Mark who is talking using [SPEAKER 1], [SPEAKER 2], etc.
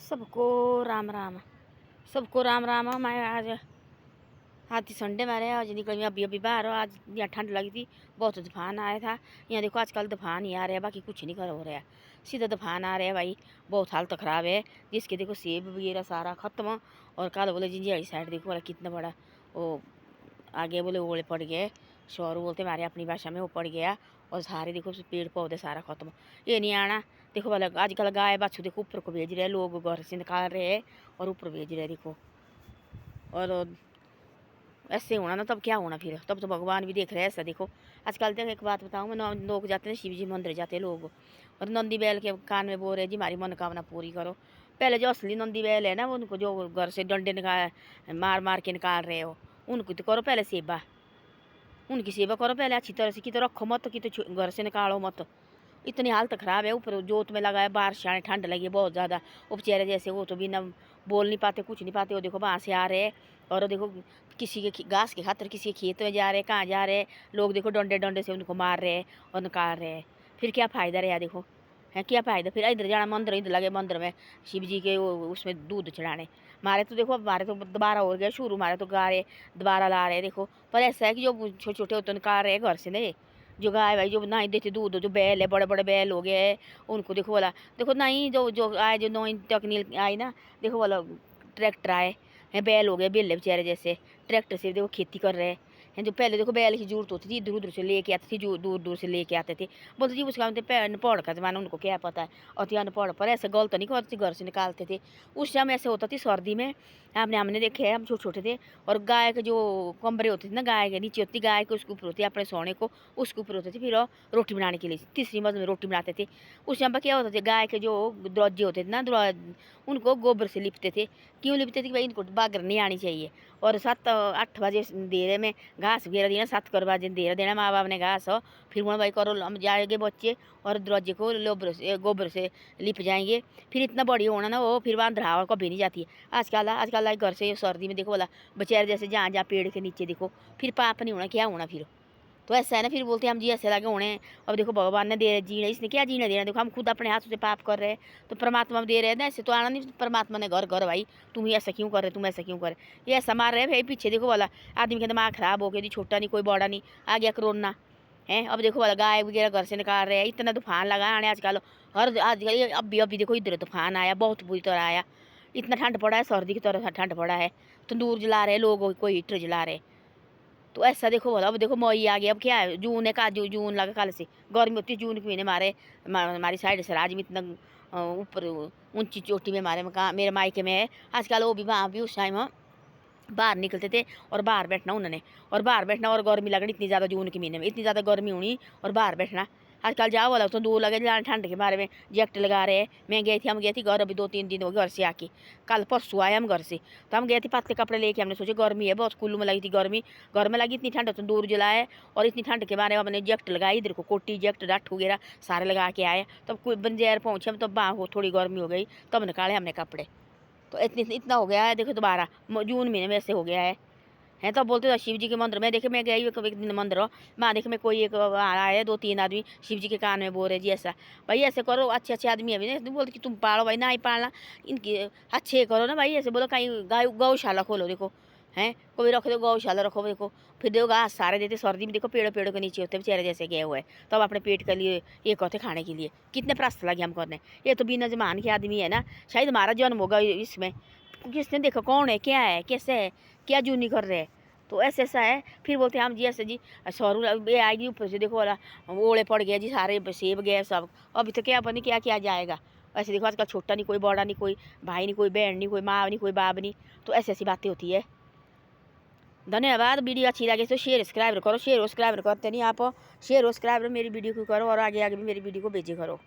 [SPEAKER 1] सबको राम राम। सबको राम राम। मैं आज संडे मारे आज निकल अभी अभी बाहर। आज यहाँ ठंड लगी थी, बहुत तूफान आया था। यहाँ देखो आजकल तूफान ही आ रहा है, बाकी कुछ नहीं कर हो रहा है, सीधा तूफान आ रहा है भाई। बहुत हालत ख़राब है, जिसके देखो सेब वगैरह सारा ख़त्म। और कल बोले जिंजियाड़ी साइड देखो वाला कितना बड़ा वो आगे बोले ओले पड़ गए। शोर बोलते हमारे अपनी भाषा में वो पड़ गया। और सारे देखो पेड़ पौधे सारा खत्म। ये नहीं आना देखो वाला आजकल गाय बाछू देखो ऊपर को भेज रहे हैं लोग, घर से निकाल रहे हैं और ऊपर भेज रहे हैं देखो। और ऐसे होना ना तब क्या होना फिर, तब तो भगवान भी देख रहे हैं ऐसा देखो। आजकल तक एक बात बताऊँ मैं, लोग जाते हैं शिव जी मंदिर जाते हैं लोग, और नंदी बैल के कान में बोल रहे जी हमारी मनोकामना पूरी करो। पहले जो असली नंदी बैल है ना, वो उनको जो घर से डंडे निकाल मार मार के निकाल रहे हो, उनको तो करो पहले सेवा, उनकी सेवा करो पहले अच्छी तरह से, कि तो रखो मत, कि तो घर से निकालो मत। इतनी हालत ख़राब है, ऊपर जोत में लगा है, बारिश आने ठंड लगी है बहुत ज़्यादा। वो बेचारे जैसे वो तो बिना बोल नहीं पाते, कुछ नहीं पाते। वो देखो वहाँ से आ रहे हैं, और देखो किसी के घास के खातर किसी के खेत में जा रहे हैं, कहाँ जा रहे हैं लोग देखो, डंडे डंडे से उनको मार रहे हैं और निकाल रहे हैं। फिर क्या फ़ायदा रहा देखो, है क्या फ़ायदा फिर। इधर जाना मंदिर, इधर लगे मंदिर में शिव जी के उसमें दूध चढ़ाने। मारे तो देखो हमारे तो दोबारा हो गया शुरू, मारे तो गाय दोबारा ला रहे हैं देखो। पर ऐसा है कि जो छोटे छोटे होते निकाल रहे हैं घर से नहीं, जो गाय भाई जो नहीं देते दूध, जो बैल है बड़े बड़े बैल हो गए हैं, उनको देखो वाला देखो नहीं, जो जो आए जो नई टेक्निक आई ना देखो वाला, ट्रैक्टर आए हैं, बैल हो गए बेले बेचारे जैसे, ट्रैक्टर से देखो खेती कर रहे हैं। जो पहले देखो बैल की जरूरत होती थी, इधर उधर से लेके आते थे, जो दूर दूर से लेके आते थे, बोलते जी उसका अनपढ़ का जमाना, उनको क्या पता है। और तो अनपढ़ पर ऐसे गलत नहीं करते, घर से निकालते थे। उस टाइम ऐसे होता थी सर्दी में, आपने हमने देखे है, हम छोटे छोटे थे। और गाय के जो कमरे होते थे ना, गाय के नीचे होती गाय के, उसके ऊपर होती अपने सोने को, उसके ऊपर होते थे फिर रोटी बनाने के लिए, तीसरी मंजिल में रोटी बनाते थे। उस टाइम पर क्या होता था, गाय के जो दरवाजे होते थे ना, उनको गोबर से लिपते थे। क्यों लिपते थे कि भाई इनको बागर नहीं आनी चाहिए। और 7-8 बजे देरे में घास वगैरह देना, 7 बजे देर देना माँ बाप ने घास हो, फिर वहाँ भाई करो हम जाएंगे बच्चे और दरवाजे को गोबर से लिप जाएंगे। फिर इतना बड़ी होना ना वो, फिर वहाँ हवा कभी नहीं जाती है। आजकल घर से सर्दी में देखो वाला बेचारे जैसे जहाँ जहाँ पेड़ के नीचे देखो, फिर पाप नहीं होना, क्या होना फिर। तो ऐसा है ना, फिर बोलते हैं हम जी ऐसे लगे होने। अब देखो भगवान ने दे जीने, इसने क्या जीने देना, देखो हम खुद अपने हाथों से पाप कर रहे हैं, तो परमात्मा दे रहे हैं ना। ऐसे तो आना नहीं, परमात्मा ने घर घर भाई तुम ही ऐसा क्यों कर रहे, तुम ऐसा क्यों कर रहे, ये ऐसा मार रहे हैं भाई। पीछे देखो वाला आदमी का दिमाग खराब हो गया जी, छोटा नहीं कोई बड़ा नहीं, आ गया कोरोना है। अब देखो वाला गाय वगैरह घर से निकाल रहे हैं, इतना तूफान लगा आने आजकल। हर आजकल अभी अभी देखो इधर तूफान आया, बहुत बुरी तरह आया। इतना ठंड पड़ा है, सर्दी की तरह ठंड पड़ा है। तंदूर जला रहे लोग, कोई हीटर जला रहे। तो ऐसा देखो बोला, अब देखो मई आ गया, अब क्या है जून है, का जून लगा कल से गर्मी होती है। जून के महीने हमारी साइड से आज में इतना ऊपर ऊंची चोटी में हमारे मकान मेरे मायके में है। आजकल वो भी वहाँ भी उस टाइम बाहर निकलते थे और बाहर बैठना उन्होंने, और बाहर बैठना और गर्मी लगनी इतनी ज़्यादा, जून के महीने में इतनी ज़्यादा गर्मी होनी और बाहर बैठना। आजकल जाओ वाला तो दूर लगे जाना, ठंड के बारे में जैकेट लगा रहे हैं। मैं गई थी, हम गए थे घर अभी 2-3 दिन हो गए घर से आके, कल परसों आए हम घर से। तो हम गए थे पतले कपड़े लेके, हमने सोचे गर्मी है बहुत, कुल्लू में लगी थी गर्मी, घर में लगी इतनी ठंड, तो दूर जलाए। और इतनी ठंड के बारे में हमने जैकेट लगाई, इधर को कोटी जैकेट रट वगैरह सारे लगा के आए। तब कोई बंजैर पहुँचे हम, तब बाँ हो थोड़ी गर्मी हो गई, तब निकाले हमने कपड़े। तो इतना हो गया है देखो, दोबारा जून महीने में ऐसे हो गया है। तो बोलते थे शिव जी के मंदिर में, देखे मैं गई एक दिन मंदिर हो, वहाँ देखे मैं कोई एक आया 2-3 आदमी शिव जी के कान में बोल रहे जी ऐसा भाई ऐसे करो, अच्छे अच्छे आदमी है भी नहीं बोलते कि तुम पालो भाई, ना ही पालना इनकी अच्छे करो ना भाई। ऐसे बोलो कहीं गौशाला खोलो देखो, हैं कोई रख दो गौशाला रखो देखो। फिर देखो घास सारे देते, सर्दी में देखो पेड़ों पेड़ों के नीचे होते बेचारे जैसे गए हुए, तो अब अपने पेट के लिए ये कहते खाने के लिए कितने प्रस्त लगे हम करने। ये तो बिना जमान के आदमी है ना, शायद हमारा जन्म होगा इसमें, किसने देखो कौन है, क्या है, कैसे है, क्या जूनी कर रहे हैं। तो ऐसे ऐसा है। फिर बोलते हैं हम जी ऐसे जी सौरू ये आएगी ऊपर से देखो वाला ओले पड़ गया जी, सारे सेब गए सब। अभी तो क्या बनी क्या क्या जाएगा। ऐसे देखो आजकल छोटा नहीं कोई बड़ा नहीं, कोई भाई नहीं, कोई बहन नहीं, कोई माँ नहीं, कोई बाप नहीं। तो ऐसी ऐसी बातें होती है। धन्यवाद। वीडियो अच्छी लगे तो शेयर सब्सक्राइब करो, शेयर सब्सक्राइब करते नहीं आप, शेयर सब्सक्राइब मेरी वीडियो को करो और आगे आगे भी मेरी वीडियो को भेजे करो।